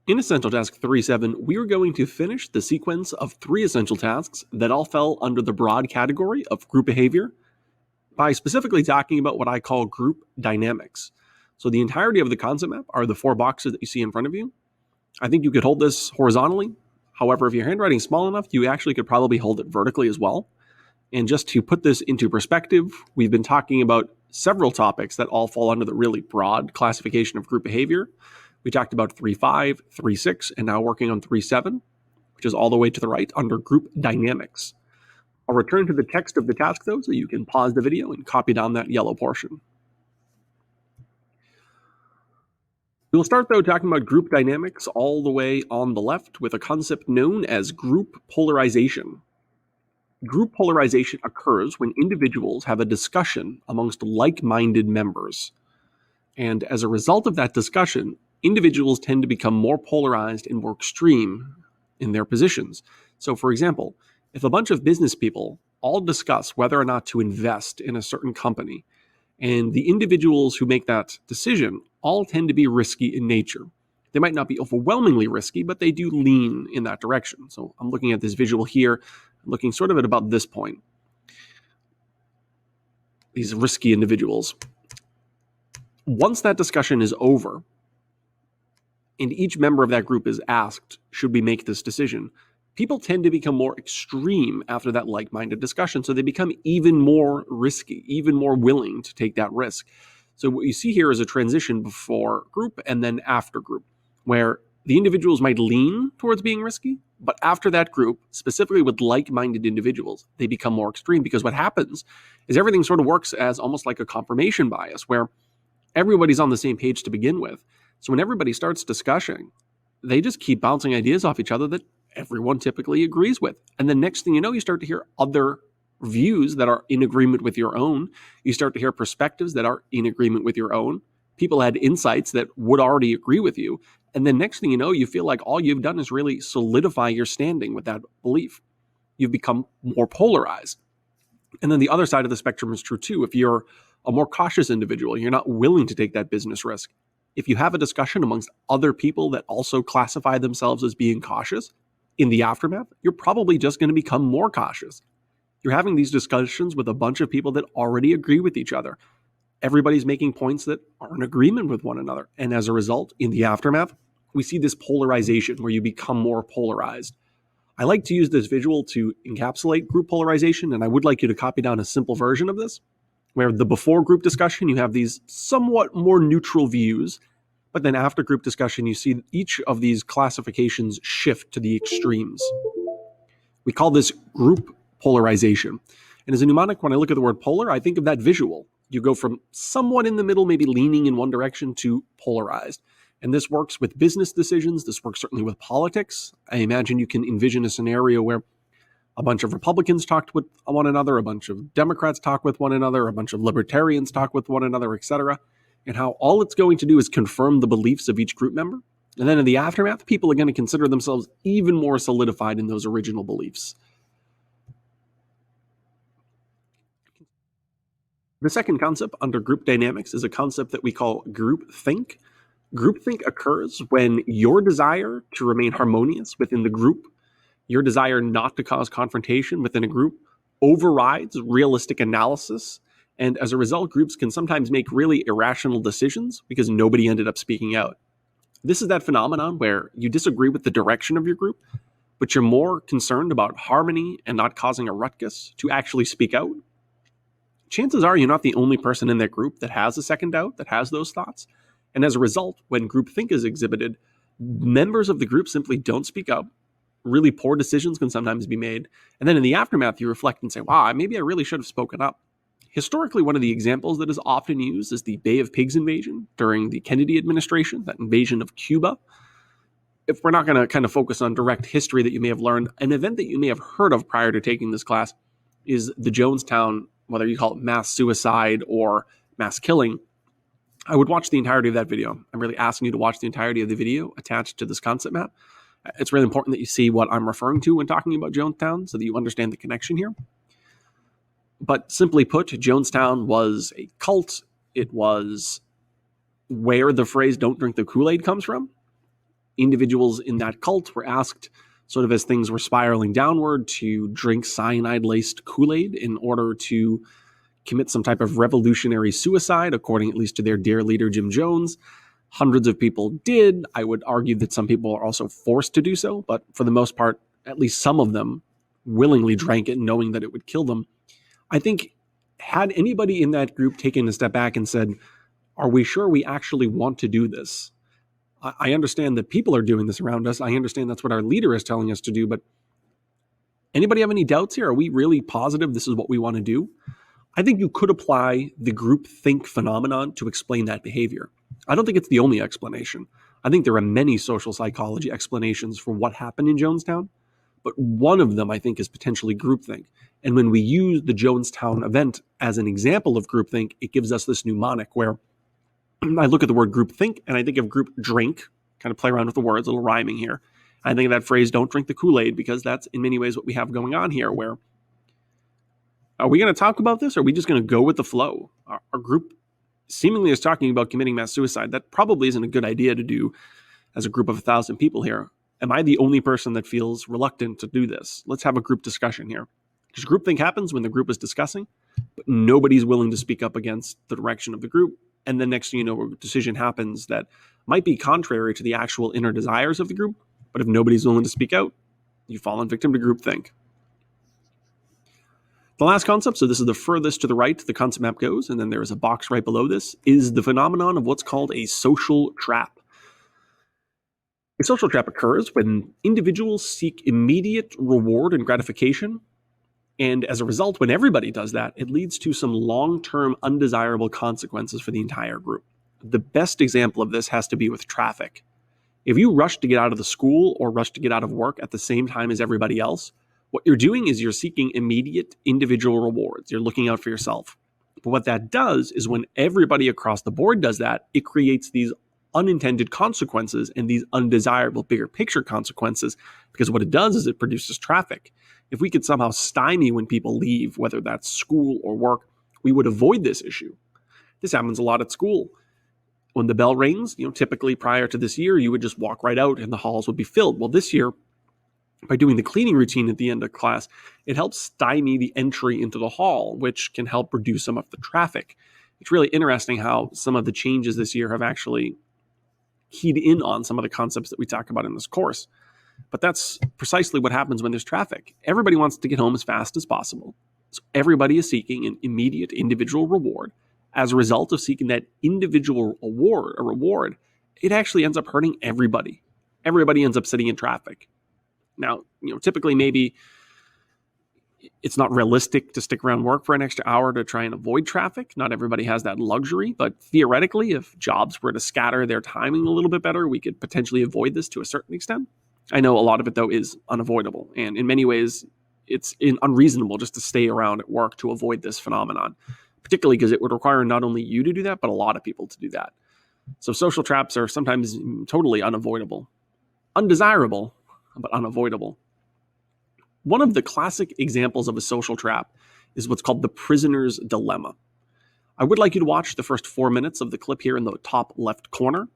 In Essential Task 3.7, we are going to finish the sequence of 3 essential tasks that all fell under the broad category of group behavior by specifically talking about what I call group dynamics. So the entirety of the concept map are the 4 boxes that you see in front of you. I think you could hold this horizontally. However, if your handwriting is small enough, you actually could probably hold it vertically as well. And just to put this into perspective, we've been talking about several topics that all fall under the really broad classification of group behavior. We talked about 3.5, 3.6, and now working on 3.7, which is all the way to the right under group dynamics. I'll return to the text of the task, though, so you can pause the video and copy down that yellow portion. We'll start, though, talking about group dynamics all the way on the left with a concept known as group polarization. Group polarization occurs when individuals have a discussion amongst like-minded members. And as a result of that discussion, individuals tend to become more polarized and more extreme in their positions. So, for example, if a bunch of business people all discuss whether or not to invest in a certain company, and the individuals who make that decision all tend to be risky in nature. They might not be overwhelmingly risky, but they do lean in that direction. So I'm looking at this visual here, looking sort of at about this point. These risky individuals. Once that discussion is over, and each member of that group is asked, should we make this decision? People tend to become more extreme after that like-minded discussion, so they become even more risky, even more willing to take that risk. So what you see here is a transition before group and then after group, where the individuals might lean towards being risky, but after that group, specifically with like-minded individuals, they become more extreme, because what happens is everything sort of works as almost like a confirmation bias, where everybody's on the same page to begin with. So when everybody starts discussing, they just keep bouncing ideas off each other that everyone typically agrees with. And the next thing you know, you start to hear other views that are in agreement with your own. You start to hear perspectives that are in agreement with your own. People had insights that would already agree with you. And then next thing you know, you feel like all you've done is really solidify your standing with that belief. You've become more polarized. And then the other side of the spectrum is true too. If you're a more cautious individual, you're not willing to take that business risk. If you have a discussion amongst other people that also classify themselves as being cautious, in the aftermath, you're probably just going to become more cautious. You're having these discussions with a bunch of people that already agree with each other. Everybody's making points that are in agreement with one another. And as a result, in the aftermath, we see this polarization where you become more polarized. I like to use this visual to encapsulate group polarization, and I would like you to copy down a simple version of this, where the before group discussion, you have these somewhat more neutral views. But then after group discussion, you see each of these classifications shift to the extremes. We call this group polarization. And as a mnemonic, when I look at the word polar, I think of that visual. You go from somewhat in the middle, maybe leaning in one direction, to polarized. And this works with business decisions. This works certainly with politics. I imagine you can envision a scenario where a bunch of Republicans talked with one another, a bunch of Democrats talk with one another, a bunch of libertarians talk with one another, etc., and how all it's going to do is confirm the beliefs of each group member. And then in the aftermath, people are going to consider themselves even more solidified in those original beliefs. The second concept under group dynamics is a concept that we call groupthink. Groupthink occurs when your desire to remain harmonious within the group, your desire not to cause confrontation within a group, overrides realistic analysis. And as a result, groups can sometimes make really irrational decisions because nobody ended up speaking out. This is that phenomenon where you disagree with the direction of your group, but you're more concerned about harmony and not causing a ruckus to actually speak out. Chances are you're not the only person in that group that has a second doubt, that has those thoughts. And as a result, when groupthink is exhibited, members of the group simply don't speak up. Really poor decisions can sometimes be made. And then in the aftermath, you reflect and say, wow, maybe I really should have spoken up. Historically, one of the examples that is often used is the Bay of Pigs invasion during the Kennedy administration, that invasion of Cuba. If we're not going to kind of focus on direct history that you may have learned, an event that you may have heard of prior to taking this class is the Jonestown, whether you call it mass suicide or mass killing. I would watch the entirety of that video. I'm really asking you to watch the entirety of the video attached to this concept map. It's really important that you see what I'm referring to when talking about Jonestown so that you understand the connection here. But simply put, Jonestown was a cult. It was where the phrase "don't drink the Kool-Aid" comes from. Individuals in that cult were asked, sort of as things were spiraling downward, to drink cyanide-laced Kool-Aid in order to commit some type of revolutionary suicide, according at least to their dear leader, Jim Jones. Hundreds of people did. I would argue that some people are also forced to do so, but for the most part, at least some of them willingly drank it knowing that it would kill them. I think had anybody in that group taken a step back and said, are we sure we actually want to do this? I understand that people are doing this around us. I understand that's what our leader is telling us to do, but anybody have any doubts here? Are we really positive this is what we want to do? I think you could apply the groupthink phenomenon to explain that behavior. I don't think it's the only explanation. I think there are many social psychology explanations for what happened in Jonestown, but one of them I think is potentially groupthink. And when we use the Jonestown event as an example of groupthink, it gives us this mnemonic where I look at the word groupthink and I think of group drink, kind of play around with the words, a little rhyming here. I think of that phrase, don't drink the Kool-Aid, because that's in many ways what we have going on here, where are we going to talk about this, or are we just going to go with the flow? Our group seemingly is talking about committing mass suicide. That probably isn't a good idea to do as a group of 1,000 people here. Am I the only person that feels reluctant to do this? Let's have a group discussion here. Because groupthink happens when the group is discussing, but nobody's willing to speak up against the direction of the group. And then next thing you know, a decision happens that might be contrary to the actual inner desires of the group. But if nobody's willing to speak out, you fall victim to groupthink. The last concept, so this is the furthest to the right the concept map goes, and then there is a box right below this, is the phenomenon of what's called a social trap. A social trap occurs when individuals seek immediate reward and gratification, and as a result, when everybody does that, it leads to some long-term undesirable consequences for the entire group. The best example of this has to be with traffic. If you rush to get out of the school or rush to get out of work at the same time as everybody else, what you're doing is you're seeking immediate individual rewards. You're looking out for yourself. But what that does is when everybody across the board does that, it creates these unintended consequences and these undesirable bigger picture consequences, because what it does is it produces traffic. If we could somehow stymie when people leave, whether that's school or work, we would avoid this issue. This happens a lot at school. When the bell rings, typically prior to this year, you would just walk right out and the halls would be filled. Well, this year, by doing the cleaning routine at the end of class, it helps stymie the entry into the hall, which can help reduce some of the traffic. It's really interesting how some of the changes this year have actually keyed in on some of the concepts that we talk about in this course. But that's precisely what happens when there's traffic. Everybody wants to get home as fast as possible. So everybody is seeking an immediate individual reward. As a result of seeking that individual reward, it actually ends up hurting everybody. Everybody ends up sitting in traffic. Now, typically maybe it's not realistic to stick around work for an extra hour to try and avoid traffic. Not everybody has that luxury, but theoretically, if jobs were to scatter their timing a little bit better, we could potentially avoid this to a certain extent. I know a lot of it, though, is unavoidable. And in many ways, it's unreasonable just to stay around at work to avoid this phenomenon, particularly because it would require not only you to do that, but a lot of people to do that. So social traps are sometimes totally unavoidable. Undesirable, but unavoidable. One of the classic examples of a social trap is what's called the prisoner's dilemma. I would like you to watch the first 4 minutes of the clip here in the top left corner.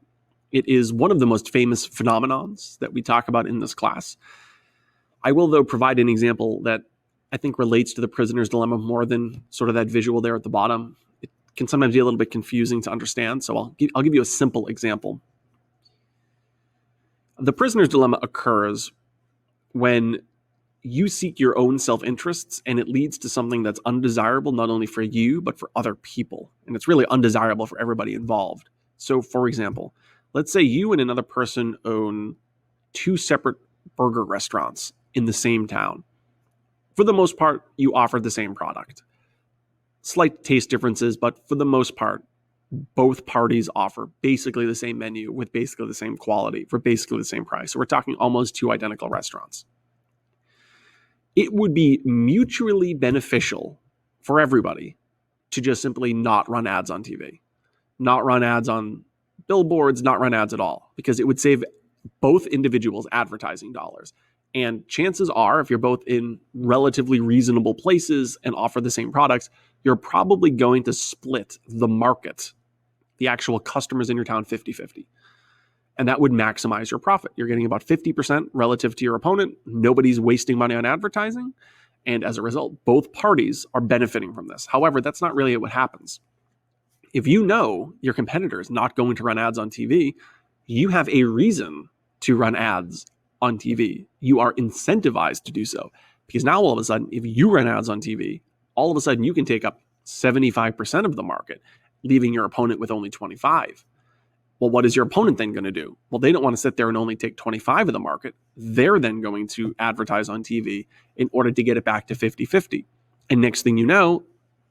It is one of the most famous phenomenons that we talk about in this class. I will, though, provide an example that I think relates to the prisoner's dilemma more than sort of that visual there at the bottom. It can sometimes be a little bit confusing to understand, so I'll give you a simple example. The prisoner's dilemma occurs when you seek your own self-interests and it leads to something that's undesirable not only for you, but for other people. And it's really undesirable for everybody involved. So, for example, let's say you and another person own 2 separate burger restaurants in the same town. For the most part, you offer the same product. Slight taste differences, but for the most part, both parties offer basically the same menu with basically the same quality for basically the same price. So we're talking almost 2 identical restaurants. It would be mutually beneficial for everybody to just simply not run ads on TV, not run ads on billboards, not run ads at all, because it would save both individuals advertising dollars. And chances are, if you're both in relatively reasonable places and offer the same products, you're probably going to split the market, the actual customers in your town 50-50. And that would maximize your profit. You're getting about 50% relative to your opponent. Nobody's wasting money on advertising. And as a result, both parties are benefiting from this. However, that's not really what happens. If you know your competitor is not going to run ads on TV, you have a reason to run ads on TV. You are incentivized to do so. Because now all of a sudden, if you run ads on TV, all of a sudden you can take up 75% of the market, leaving your opponent with only 25. Well, what is your opponent then going to do? Well, they don't want to sit there and only take 25 of the market. They're then going to advertise on TV in order to get it back to 50-50. And next thing you know,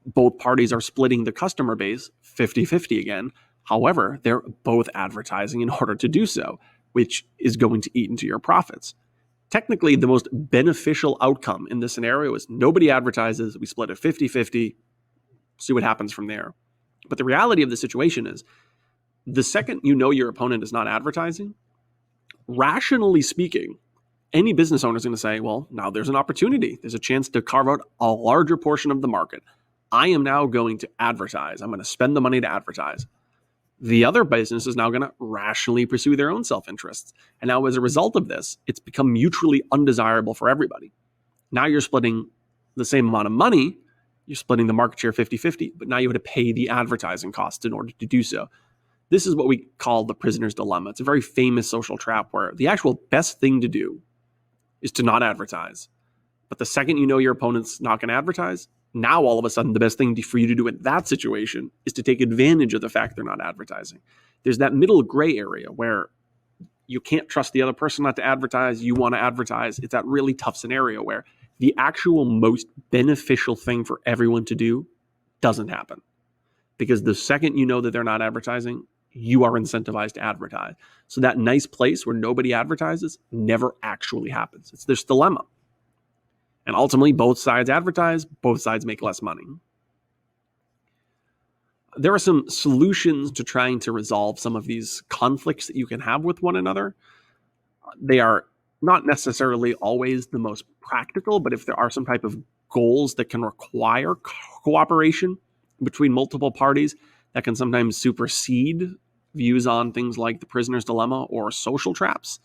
both parties are splitting the customer base 50-50 again. However, they're both advertising in order to do so, which is going to eat into your profits. Technically, the most beneficial outcome in this scenario is nobody advertises, we split it 50-50, see what happens from there. But the reality of the situation is, the second you know your opponent is not advertising, rationally speaking, any business owner is going to say, well, now there's an opportunity. There's a chance to carve out a larger portion of the market. I am now going to advertise. I'm going to spend the money to advertise. The other business is now going to rationally pursue their own self-interests. And now as a result of this, it's become mutually undesirable for everybody. Now you're splitting the same amount of money. You're splitting the market share 50-50, but now you have to pay the advertising costs in order to do so. This is what we call the prisoner's dilemma. It's a very famous social trap where the actual best thing to do is to not advertise. But the second you know your opponent's not going to advertise, now all of a sudden the best thing for you to do in that situation is to take advantage of the fact they're not advertising. There's that middle gray area where you can't trust the other person not to advertise. You want to advertise. It's that really tough scenario where the actual most beneficial thing for everyone to do doesn't happen. Because the second you know that they're not advertising, you are incentivized to advertise. So that nice place where nobody advertises never actually happens. It's this dilemma. And ultimately, both sides advertise, both sides make less money. There are some solutions to trying to resolve some of these conflicts that you can have with one another. They are not necessarily always the most practical, but if there are some type of goals that can require cooperation between multiple parties, that can sometimes supersede views on things like the prisoner's dilemma or social traps.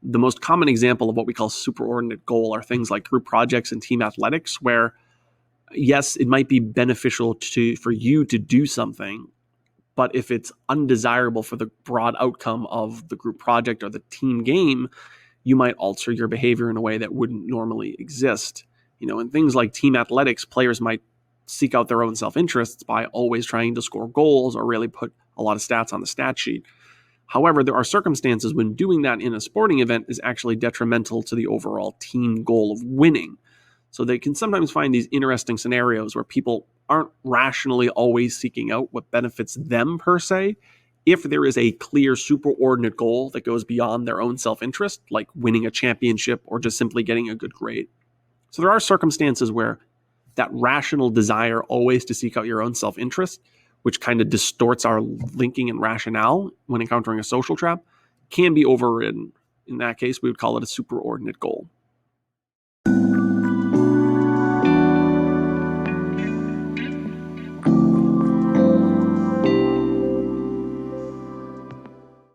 The most common example of what we call superordinate goal are things like group projects and team athletics, where yes, it might be beneficial for you to do something, but if it's undesirable for the broad outcome of the group project or the team game, you might alter your behavior in a way that wouldn't normally exist. In things like team athletics, players might seek out their own self-interests by always trying to score goals or really put a lot of stats on the stat sheet. However, there are circumstances when doing that in a sporting event is actually detrimental to the overall team goal of winning. So they can sometimes find these interesting scenarios where people aren't rationally always seeking out what benefits them per se, if there is a clear superordinate goal that goes beyond their own self-interest, like winning a championship or just simply getting a good grade. So there are circumstances where that rational desire always to seek out your own self-interest, which kind of distorts our thinking and rationale when encountering a social trap, can be overridden. In that case, we would call it a superordinate goal.